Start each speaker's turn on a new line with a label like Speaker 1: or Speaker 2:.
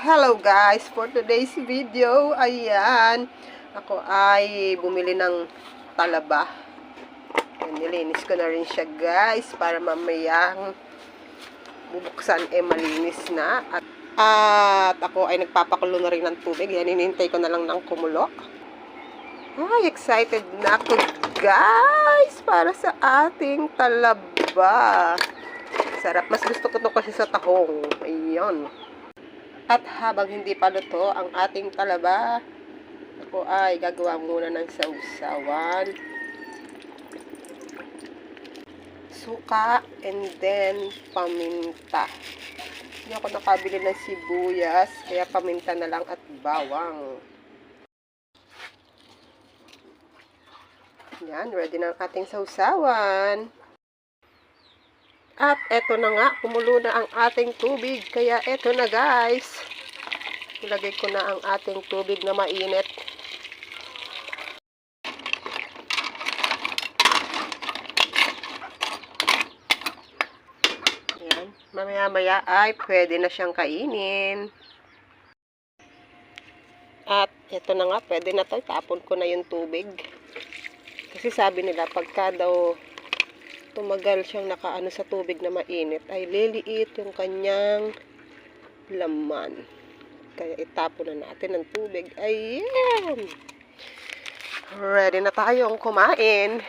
Speaker 1: Hello guys, for today's video, ayan, ako ay bumili ng talaba. Nilinis ko na rin siya guys, para mamayang bubuksan malinis na. At ako ay nagpapakulo na rin ng tubig, yan, hinihintay ko na lang ng kumulo. Ay, excited na ako guys, para sa ating talaba. Sarap, mas gusto ko to kasi sa tahong, ayan. At habang hindi pa luto ang ating talaba, ako ay gagawa muna ng sausawan. Suka and then paminta. Hindi ako nakabili ng sibuyas, kaya paminta na lang at bawang. Yan, ready na ang ating sausawan. At eto na nga, kumulo na ang ating tubig. Kaya eto na guys. Ilagay ko na ang ating tubig na mainit. Ayan. Mamaya-maya ay pwede na siyang kainin. At eto na nga, pwede na to. Tapon ko na yung tubig. Kasi sabi nila, pagka daw tumagal siyang nakaano sa tubig na mainit, ay liliit yung kanyang laman. Kaya itapon na natin ang tubig. Ayan! Ready na tayong kumain.